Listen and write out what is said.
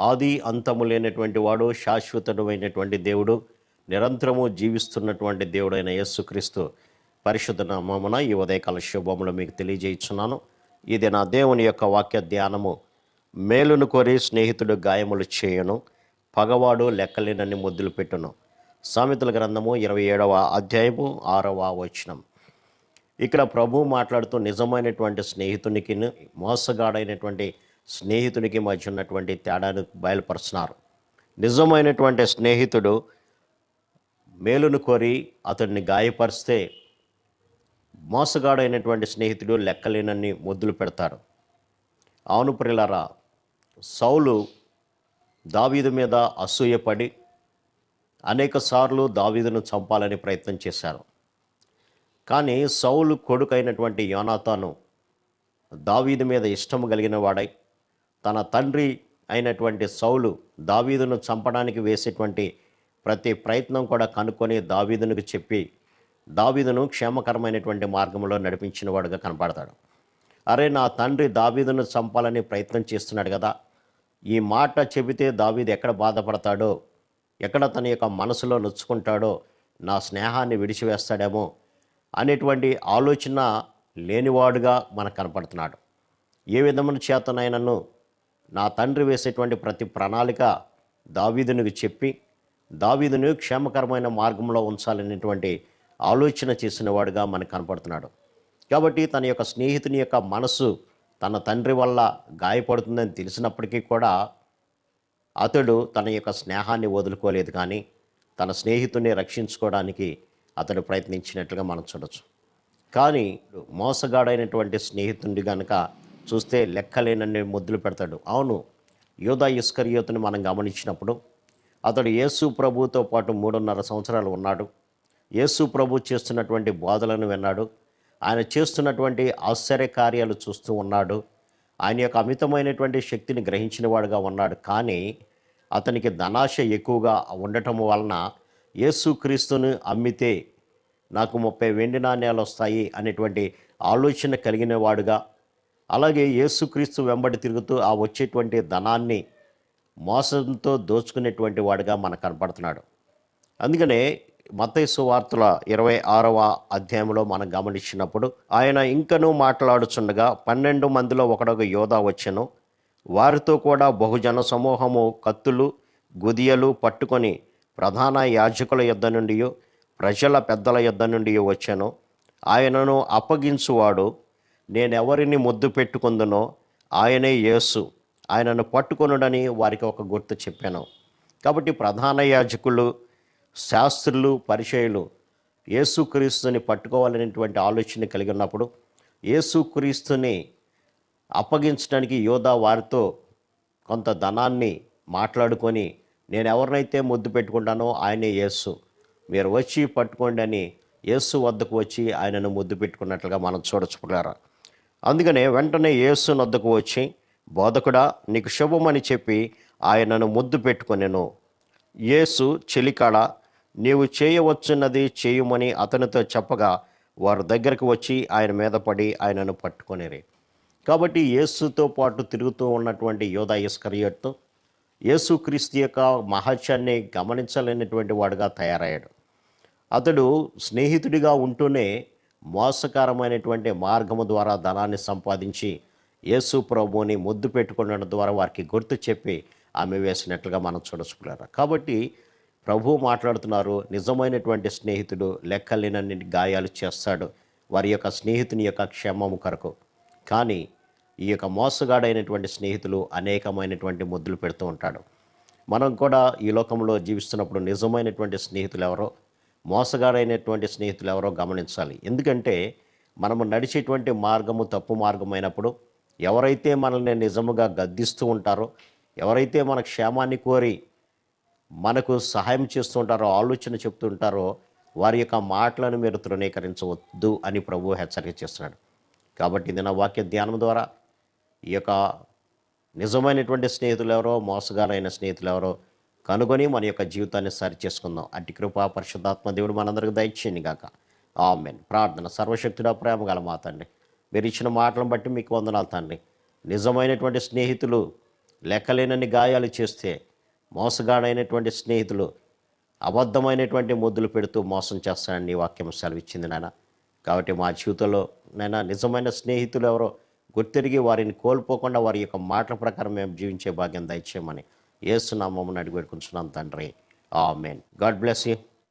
ఆది అంతము లేనటువంటి వాడు, శాశ్వతమైనటువంటి దేవుడు, నిరంతరము జీవిస్తున్నటువంటి దేవుడైన యేసుక్రీస్తు పరిశుద్ధ నామమున ఈ ఉదయకాల శుభములు మీకు తెలియజేయుచున్నాను. ఇది నా దేవుని యొక్క వాక్య ధ్యానము. మేలును కోరి స్నేహితుడు గాయములు చేయను, పగవాడు లెక్కలేనన్ని ముద్దులు పెట్టును. సామెతల గ్రంథము 27వ అధ్యాయము 6వ వచనం. ఇక్కడ ప్రభు మాట్లాడుతూ నిజమైనటువంటి స్నేహితునికి, మోసగాడైనటువంటి స్నేహితునికి మధ్య ఉన్నటువంటి తేడాను బయలుపరుస్తున్నారు. నిజమైనటువంటి స్నేహితుడు మేలును కోరి అతడిని గాయపరిస్తే, మోసగాడైనటువంటి స్నేహితుడు లెక్కలేనన్ని ముద్దులు పెడతాడు. అవును ప్రియులారా, సౌలు దావీదు మీద అసూయపడి అనేక సార్లు దావీదును చంపాలని ప్రయత్నం చేశారు. కానీ సౌలు కొడుకైనటువంటి యోనాతాను దావీదు మీద ఇష్టం కలిగిన వాడై, తన తండ్రి అయినటువంటి సౌలు దావీదును చంపడానికి వేసేటువంటి ప్రతి ప్రయత్నం కూడా కనుక్కొని దావీదునికి చెప్పి దావీదును క్షేమకరమైనటువంటి మార్గంలో నడిపించిన వాడుగా కనపడతాడు. అరే, నా తండ్రి దావీదును చంపాలని ప్రయత్నం చేస్తున్నాడు కదా, ఈ మాట చెబితే దావీదు ఎక్కడ బాధపడతాడో, ఎక్కడ తన యొక్క మనసులో నొచ్చుకుంటాడో, నా స్నేహాన్ని విడిచివేస్తాడేమో అనేటువంటి ఆలోచన లేనివాడుగా మనకు కనపడుతున్నాడు. ఏ విధమైన చేతనైనను నా తండ్రి వేసేటువంటి ప్రతి ప్రణాళిక దావీదునికి చెప్పి దావీదును క్షేమకరమైన మార్గంలో ఉంచాలనేటువంటి ఆలోచన చేసిన వాడుగా మనకు కనపడుతున్నాడు. కాబట్టి తన యొక్క స్నేహితుని యొక్క మనసు తన తండ్రి వల్ల గాయపడుతుందని తెలిసినప్పటికీ కూడా అతడు తన యొక్క స్నేహాన్ని వదులుకోలేదు. కానీ తన స్నేహితుడిని రక్షించుకోవడానికి అతడు ప్రయత్నించినట్లుగా మనం చూడవచ్చు. కానీ మోసగాడైనటువంటి స్నేహితుడి కనుక చూస్తే లెక్కలేనన్ని ముద్దులు పెడతాడు. అవును, యూదా ఇస్కరియోతుని మనం గమనించినప్పుడు అతడు యేసు ప్రభుతో పాటు 3.5 సంవత్సరాలు ఉన్నాడు. యేసు ప్రభు చేస్తున్నటువంటి బోధలను విన్నాడు. ఆయన చేస్తున్నటువంటి ఆశ్చర్య కార్యాలు చూస్తూ ఉన్నాడు. ఆయన యొక్క అమితమైనటువంటి శక్తిని గ్రహించిన వాడుగా ఉన్నాడు. కానీ అతనికి ధనాశ ఎక్కువగా ఉండటం వలన యేసుక్రీస్తును అమ్మితే నాకు 30 వెండి నాణ్యాలు వస్తాయి అనేటువంటి ఆలోచన కలిగిన వాడుగా, అలాగే యేసుక్రీస్తు వెంబడి తిరుగుతూ ఆ వచ్చేటువంటి ధనాన్ని మోసంతో దోచుకునేటువంటి వాడుగా మనకు కనపడుతున్నాడు. అందుకనే మత్తయి సువార్తల 26వ అధ్యాయంలో మనం గమనించినప్పుడు ఆయన ఇంకనూ మాట్లాడుచుండగా 12 మందిలో ఒకడొక యోధా వచ్చెను. వారితో కూడా బహుజన సమూహము కత్తులు గుదియలు పట్టుకొని ప్రధాన యాజకుల యొద్ద నుండి ప్రజల పెద్దల యొద్ద నుండి వచ్చెను. ఆయనను అప్పగించువాడు నేనెవరిని ముద్దు పెట్టుకుందునో ఆయనే యేసు, ఆయనను పట్టుకొనుడని వారికి ఒక గుర్తు చెప్పాను. కాబట్టి ప్రధాన యాజకులు, శాస్త్రులు, పరిచయులు యేసుక్రీస్తుని పట్టుకోవాలనేటువంటి ఆలోచన కలిగి ఉన్నప్పుడు యేసుక్రీస్తుని అప్పగించడానికి యోధా వారితో కొంత ధనాన్ని మాట్లాడుకొని నేను ఎవరినైతే ముద్దు పెట్టుకుంటానో ఆయనే యేసు, మీరు వచ్చి పట్టుకోండి అని యేసు వద్దకు వచ్చి ఆయనను ముద్దు పెట్టుకున్నట్లుగా మనం చూడచుకున్నారా. అందుకనే వెంటనే యేసు వద్దకు వచ్చి, బోధకుడా నీకు శుభమని చెప్పి ఆయనను ముద్దు పెట్టుకొనెను. యేసు చెలికాడ నీవు చేయవచ్చున్నది చేయుమని అతనితో చెప్పగా వారి దగ్గరికి వచ్చి ఆయన మీద పడి ఆయనను పట్టుకొనిరి. కాబట్టి యేసుతో పాటు తిరుగుతూ ఉన్నటువంటి యోధా ఇస్కరియోతు యేసుక్రీస్తు యొక్క మహత్యాన్ని గమనించలేనటువంటి వాడుగా తయారయ్యాడు. అతడు స్నేహితుడిగా ఉంటూనే మోసకరమైనటువంటి మార్గము ద్వారా ధనాన్ని సంపాదించి యేసు ప్రభువుని ముద్దు పెట్టుకోవడం ద్వారా వారికి గుర్తు చెప్పి ఆమె వేసినట్లుగా మనం చూడచుకున్నారు. కాబట్టి ప్రభువు మాట్లాడుతున్నారు, నిజమైనటువంటి స్నేహితుడు లెక్కలేనన్ని గాయాలు చేస్తాడు వారి యొక్క స్నేహితుని యొక్క క్షేమము కొరకు. కానీ ఈ యొక్క మోసగాడైనటువంటి స్నేహితులు అనేకమైనటువంటి ముద్దులు పెడుతూ ఉంటాడు. మనం కూడా ఈ లోకంలో జీవిస్తున్నప్పుడు నిజమైనటువంటి స్నేహితులు ఎవరో, మోసగాడైనటువంటి స్నేహితులు ఎవరో గమనించాలి. ఎందుకంటే మనము నడిచేటువంటి మార్గము తప్పు మార్గమైనప్పుడు ఎవరైతే మనల్ని నిజముగా గద్దిస్తూ ఉంటారో, ఎవరైతే మన క్షేమాన్ని కోరి మనకు సహాయం చేస్తూ ఉంటారో, ఆలోచన చెప్తూ ఉంటారో, వారి యొక్క మాటలను మీరు తృణీకరించవద్దు అని ప్రభువు హెచ్చరిక చేస్తున్నాడు. కాబట్టి ఇది నా వాక్య ధ్యానం ద్వారా ఈ యొక్క నిజమైనటువంటి స్నేహితులు ఎవరో, మోసగారైన స్నేహితులు ఎవరో కనుగొని మన యొక్క జీవితాన్ని సరి చేసుకుందాం. అట్టి కృపా పరిశుద్ధాత్మ దేవుడు మనందరికి దయచేయండి గాక. ఆమేన్. ప్రార్థన. సర్వశక్తుడా, ప్రేమ గల మా తండ్రి, మీరు ఇచ్చిన మాటలను బట్టి మీకు వందనాలు తండ్రి. నిజమైనటువంటి స్నేహితులు లెక్కలేనన్ని గాయాలు చేస్తే మోసగాడైనటువంటి స్నేహితులు అబద్ధమైనటువంటి ముద్దులు పెడుతూ మోసం చేస్తానని నీ వాక్యం సెలవిచ్చింది నాయన. కాబట్టి మా జీవితంలో నైనా నిజమైన స్నేహితులు ఎవరో గుర్తిరిగి వారిని కోల్పోకుండా వారి యొక్క మాటల ప్రకారం మేము జీవించే భాగ్యం దయచేయమని యేసు నామమున అడిగి పెట్టుకుంటున్నాం తండ్రి. ఆమేన్. God bless you.